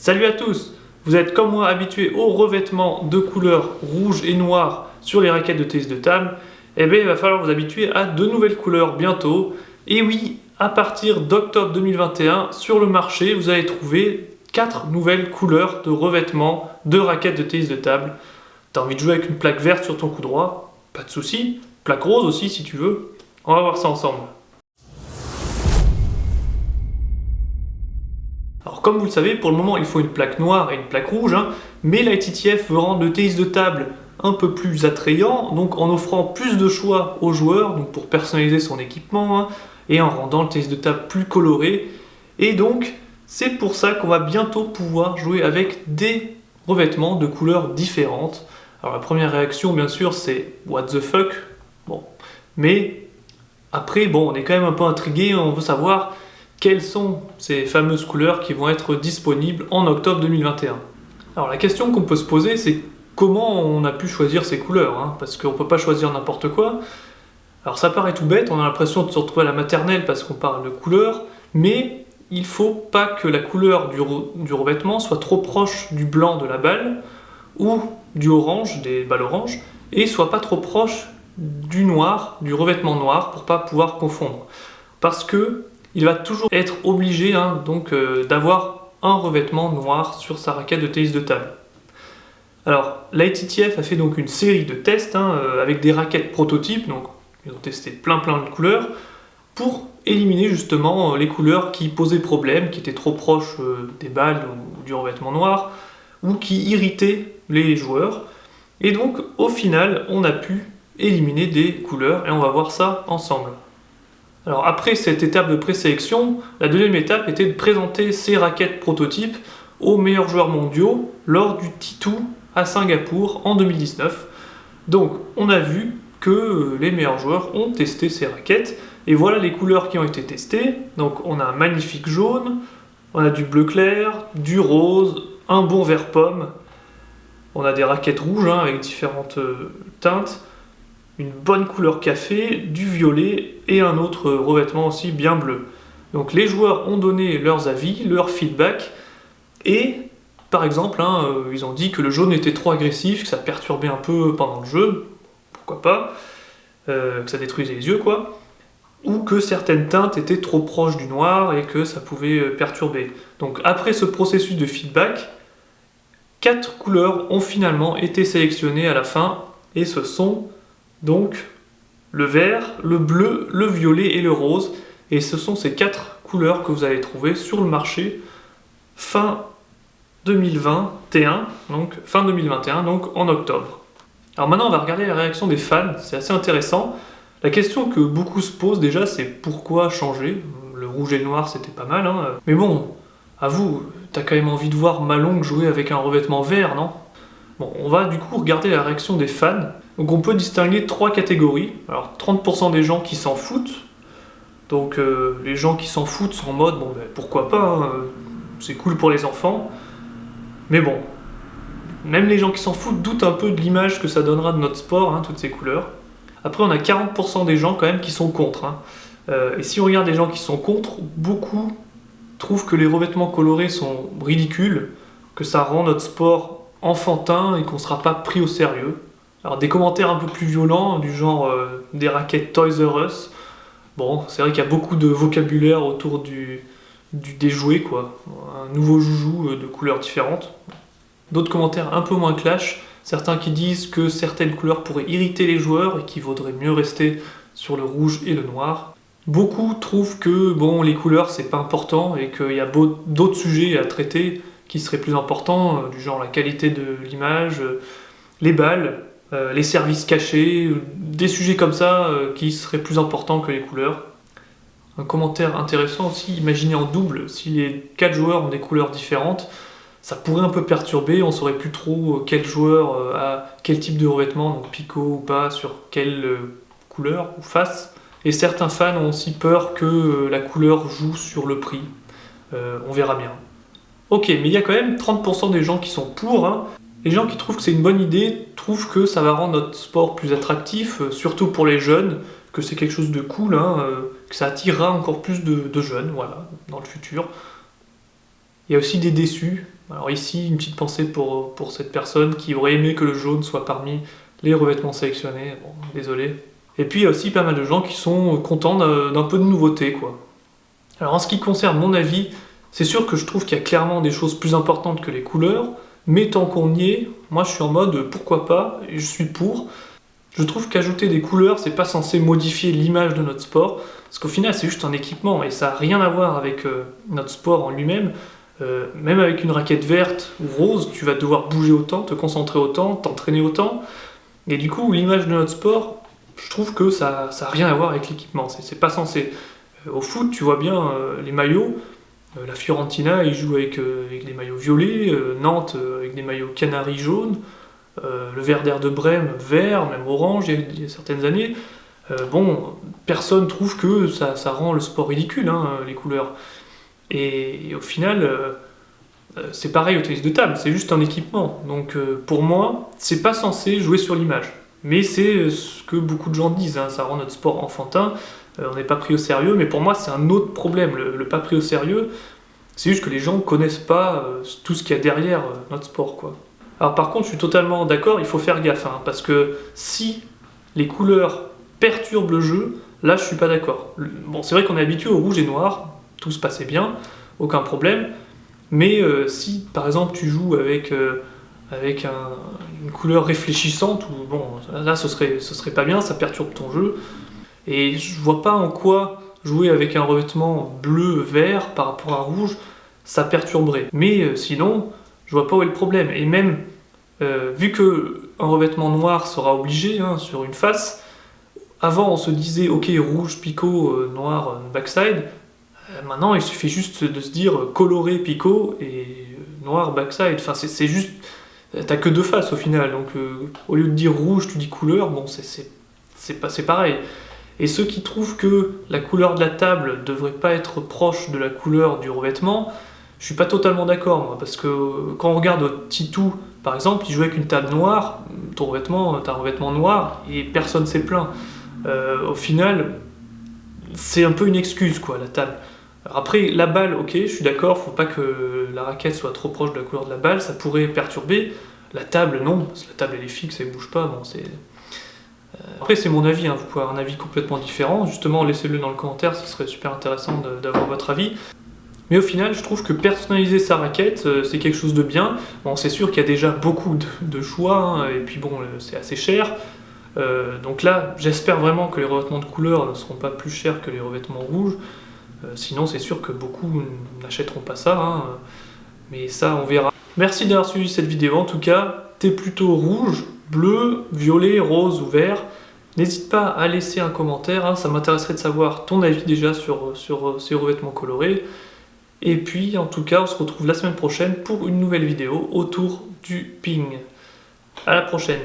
Salut à tous! Vous êtes comme moi habitués au revêtement de couleurs rouge et noir sur les raquettes de tennis de table. Eh bien il va falloir vous habituer à de nouvelles couleurs bientôt. Et oui, à partir d'octobre 2021, sur le marché, vous allez trouver 4 nouvelles couleurs de revêtement de raquettes de tennis de table. T'as envie de jouer avec une plaque verte sur ton coup droit? Pas de souci. Plaque rose aussi si tu veux. On va voir ça ensemble. Alors comme vous le savez, pour le moment il faut une plaque noire et une plaque rouge, mais la ITTF veut rendre le tennis de table un peu plus attrayant, donc en offrant plus de choix aux joueurs, donc pour personnaliser son équipement, et en rendant le tennis de table plus coloré. Et donc c'est pour ça qu'on va bientôt pouvoir jouer avec des revêtements de couleurs différentes. Alors la première réaction bien sûr c'est what the fuck, bon, mais après bon on est quand même un peu intrigué, on veut savoir quelles sont ces fameuses couleurs qui vont être disponibles en octobre 2021. Alors la question qu'on peut se poser, c'est comment on a pu choisir ces couleurs, parce qu'on ne peut pas choisir n'importe quoi. Alors ça paraît tout bête, on a l'impression de se retrouver à la maternelle parce qu'on parle de couleurs, mais il ne faut pas que la couleur du revêtement soit trop proche du blanc de la balle, ou du orange, des balles oranges, et soit pas trop proche du noir, du revêtement noir, pour ne pas pouvoir confondre. Parce que il va toujours être obligé d'avoir un revêtement noir sur sa raquette de tennis de table. Alors, la ITTF a fait donc une série de tests avec des raquettes prototypes, donc ils ont testé plein de couleurs, pour éliminer justement les couleurs qui posaient problème, qui étaient trop proches des balles ou du revêtement noir, ou qui irritaient les joueurs. Et donc, au final, on a pu éliminer des couleurs, et on va voir ça ensemble. Alors après cette étape de présélection, la deuxième étape était de présenter ces raquettes prototypes aux meilleurs joueurs mondiaux lors du T2 à Singapour en 2019. Donc on a vu que les meilleurs joueurs ont testé ces raquettes, et voilà les couleurs qui ont été testées. Donc on a un magnifique jaune, on a du bleu clair, du rose, un bon vert pomme, on a des raquettes rouges avec différentes teintes, une bonne couleur café, du violet et un autre revêtement aussi bien bleu. Donc les joueurs ont donné leurs avis, leur feedback, et par exemple, ils ont dit que le jaune était trop agressif, que ça perturbait un peu pendant le jeu, pourquoi pas, que ça détruisait les yeux quoi, ou que certaines teintes étaient trop proches du noir et que ça pouvait perturber. Donc après ce processus de feedback, 4 couleurs ont finalement été sélectionnées à la fin, et ce sont donc le vert, le bleu, le violet et le rose, et ce sont ces 4 couleurs que vous allez trouver sur le marché fin 2021, donc en octobre. Alors maintenant on va regarder la réaction des fans, c'est assez intéressant. La question que beaucoup se posent déjà c'est pourquoi changer? Le rouge et le noir c'était pas mal, mais bon, avoue, t'as quand même envie de voir Malong jouer avec un revêtement vert, non? Bon, on va du coup regarder la réaction des fans. Donc on peut distinguer 3 catégories. Alors 30% des gens qui s'en foutent. Donc les gens qui s'en foutent sont en mode, pourquoi pas, c'est cool pour les enfants. Mais bon, même les gens qui s'en foutent doutent un peu de l'image que ça donnera de notre sport, toutes ces couleurs. Après on a 40% des gens quand même qui sont contre. Et si on regarde les gens qui sont contre, beaucoup trouvent que les revêtements colorés sont ridicules, que ça rend notre sport enfantin et qu'on ne sera pas pris au sérieux. Alors des commentaires un peu plus violents, du genre des raquettes Toys R Us. Bon, c'est vrai qu'il y a beaucoup de vocabulaire autour des jouets, quoi. Un nouveau joujou de couleurs différentes. D'autres commentaires un peu moins clash. Certains qui disent que certaines couleurs pourraient irriter les joueurs et qu'il vaudrait mieux rester sur le rouge et le noir. Beaucoup trouvent que les couleurs c'est pas important et qu'il y a d'autres sujets à traiter qui seraient plus importants, du genre la qualité de l'image, les balles, les services cachés, des sujets comme ça qui seraient plus importants que les couleurs. Un commentaire intéressant aussi, imaginez en double, si les 4 joueurs ont des couleurs différentes, ça pourrait un peu perturber, on saurait plus trop quel joueur a quel type de revêtement, donc picot ou pas, sur quelle couleur ou face. Et certains fans ont aussi peur que la couleur joue sur le prix. On verra bien. Ok, mais il y a quand même 30% des gens qui sont pour. Les gens qui trouvent que c'est une bonne idée trouvent que ça va rendre notre sport plus attractif, surtout pour les jeunes, que c'est quelque chose de cool, que ça attirera encore plus de jeunes, voilà, dans le futur. Il y a aussi des déçus, Alors ici, une petite pensée pour cette personne qui aurait aimé que le jaune soit parmi les revêtements sélectionnés, bon, désolé. Et puis il y a aussi pas mal de gens qui sont contents d'un peu de nouveauté, quoi. Alors en ce qui concerne mon avis, c'est sûr que je trouve qu'il y a clairement des choses plus importantes que les couleurs, mais tant qu'on y est, moi je suis en mode pourquoi pas, et je suis pour. Je trouve qu'ajouter des couleurs, c'est pas censé modifier l'image de notre sport, parce qu'au final c'est juste un équipement, et ça n'a rien à voir avec notre sport en lui-même. Même avec une raquette verte ou rose, tu vas devoir bouger autant, te concentrer autant, t'entraîner autant, et du coup l'image de notre sport, je trouve que ça n'a rien à voir avec l'équipement, c'est pas censé. Au foot, tu vois bien les maillots. La Fiorentina, ils jouent avec des maillots violets. Nantes, avec des maillots canaris jaunes. Le Werder de Brême, vert, même orange, il y a certaines années. Bon, personne trouve que ça rend le sport ridicule, hein, les couleurs. Et au final, c'est pareil au tennis de table, c'est juste un équipement. Donc pour moi, c'est pas censé jouer sur l'image. Mais c'est ce que beaucoup de gens disent, hein, ça rend notre sport enfantin. On n'est pas pris au sérieux, mais pour moi c'est un autre problème, le pas pris au sérieux, c'est juste que les gens ne connaissent pas tout ce qu'il y a derrière notre sport, quoi. Alors par contre je suis totalement d'accord, il faut faire gaffe, hein, parce que si les couleurs perturbent le jeu, là je suis pas d'accord. Bon, c'est vrai qu'on est habitué au rouge et noir, tout se passait bien, aucun problème, mais si par exemple tu joues avec une couleur réfléchissante, ou bon, là ce serait pas bien, ça perturbe ton jeu. Et je vois pas en quoi jouer avec un revêtement bleu-vert par rapport à rouge, ça perturberait. Mais sinon, je vois pas où est le problème. Et même, vu que un revêtement noir sera obligé, hein, sur une face, avant on se disait, ok, rouge, picot, noir, backside, maintenant il suffit juste de se dire coloré, picot, et noir, backside. Enfin, c'est juste, t'as que deux faces au final, donc au lieu de dire rouge, tu dis couleur, bon, c'est pareil. Et ceux qui trouvent que la couleur de la table devrait pas être proche de la couleur du revêtement, je suis pas totalement d'accord, moi, parce que quand on regarde Titou, par exemple, il jouait avec une table noire, t'as un revêtement noir, et personne s'est plaint. Au final, c'est un peu une excuse, quoi, la table. Alors après, la balle, ok, je suis d'accord, faut pas que la raquette soit trop proche de la couleur de la balle, ça pourrait perturber. La table, non, parce que la table elle est fixe, elle bouge pas, bon, c'est... Après c'est mon avis, hein, vous pouvez avoir un avis complètement différent, justement laissez-le dans le commentaire, ce serait super intéressant d'avoir votre avis. Mais au final je trouve que personnaliser sa raquette c'est quelque chose de bien. Bon, c'est sûr qu'il y a déjà beaucoup de choix, hein, et puis bon c'est assez cher. Donc là j'espère vraiment que les revêtements de couleur ne seront pas plus chers que les revêtements rouges. Sinon c'est sûr que beaucoup n'achèteront pas ça, hein, mais ça on verra. Merci d'avoir suivi cette vidéo, en tout cas t'es plutôt rouge, bleu, violet, rose ou vert. N'hésite pas à laisser un commentaire, hein, ça m'intéresserait de savoir ton avis déjà sur ces revêtements colorés. Et puis en tout cas on se retrouve la semaine prochaine pour une nouvelle vidéo autour du ping. À la prochaine.